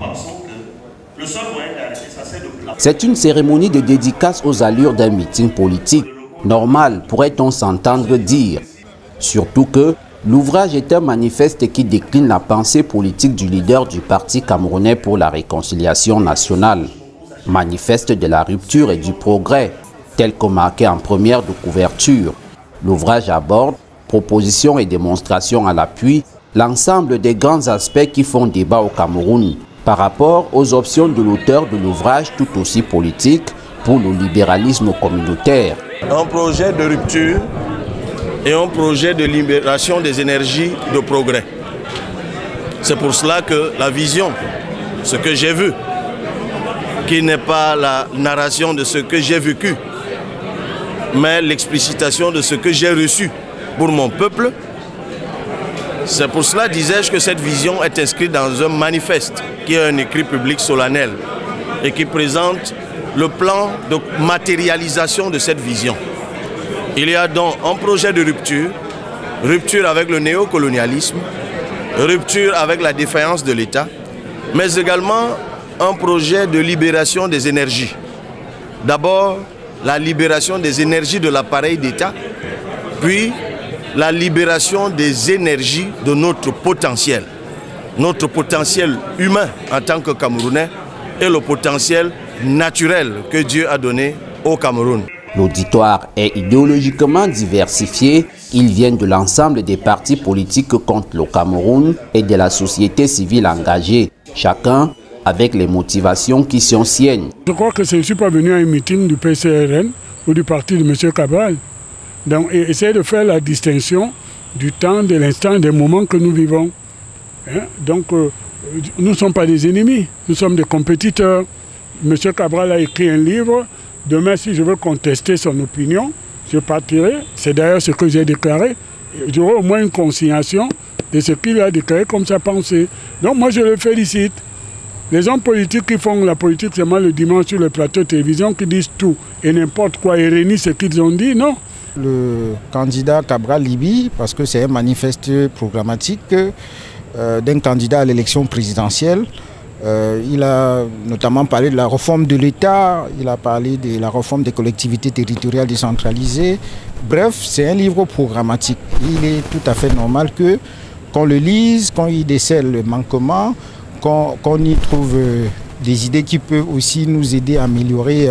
pensons que le seul moyen d'arrêter ça, c'est de... C'est une cérémonie de dédicace aux allures d'un meeting politique. Normal, pourrait-on s'entendre dire. Surtout que l'ouvrage est un manifeste qui décline la pensée politique du leader du Parti camerounais pour la réconciliation nationale. Manifeste de la rupture et du progrès, tel que marqué en première de couverture. L'ouvrage aborde, propositions et démonstrations à l'appui, l'ensemble des grands aspects qui font débat au Cameroun par rapport aux options de l'auteur de l'ouvrage tout aussi politique pour le libéralisme communautaire. Un projet de rupture et un projet de libération des énergies de progrès. C'est pour cela que la vision, ce que j'ai vu, qui n'est pas la narration de ce que j'ai vécu, mais l'explicitation de ce que j'ai reçu pour mon peuple. C'est pour cela, disais-je, que cette vision est inscrite dans un manifeste qui est un écrit public solennel et qui présente le plan de matérialisation de cette vision. Il y a donc un projet de rupture, rupture avec le néocolonialisme, rupture avec la défaillance de l'État, mais également un projet de libération des énergies. D'abord, la libération des énergies de l'appareil d'État, puis la libération des énergies de notre potentiel humain en tant que Camerounais et le potentiel naturel que Dieu a donné au Cameroun. L'auditoire est idéologiquement diversifié. Ils viennent de l'ensemble des partis politiques contre le Cameroun et de la société civile engagée, chacun avec les motivations qui sont siennes. Je crois que je ne suis pas venu à un meeting du PCRN ou du parti de M. Cabral. Donc, essayer de faire la distinction du temps, de l'instant, des moments que nous vivons. Donc, nous ne sommes pas des ennemis, nous sommes des compétiteurs. M. Cabral a écrit un livre. Demain, si je veux contester son opinion, je partirai. C'est d'ailleurs ce que j'ai déclaré. J'aurai au moins une consignation de ce qu'il a déclaré comme sa pensée. Donc, moi, je le félicite. Les hommes politiques qui font la politique seulement le dimanche sur le plateau de télévision, qui disent tout et n'importe quoi et renient ce qu'ils ont dit, non. Le candidat Cabral Liby, parce que c'est un manifeste programmatique d'un candidat à l'élection présidentielle. Il a notamment parlé de la réforme de l'État, il a parlé de la réforme des collectivités territoriales décentralisées. Bref, c'est un livre programmatique. Il est tout à fait normal qu'on le lise, qu'on y décèle le manquement, qu'on y trouve des idées qui peuvent aussi nous aider à améliorer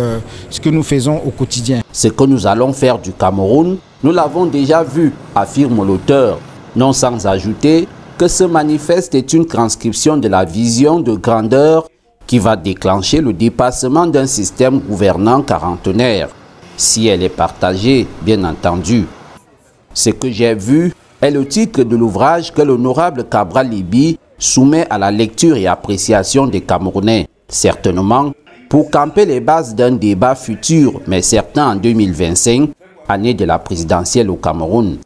ce que nous faisons au quotidien. Ce que nous allons faire du Cameroun, nous l'avons déjà vu, affirme l'auteur, non sans ajouter que ce manifeste est une transcription de la vision de grandeur qui va déclencher le dépassement d'un système gouvernant quarantenaire, si elle est partagée, bien entendu. Ce que j'ai vu est le titre de l'ouvrage que l'honorable Cabral Liby soumet à la lecture et appréciation des Camerounais, certainement pour camper les bases d'un débat futur, mais certain en 2025, année de la présidentielle au Cameroun.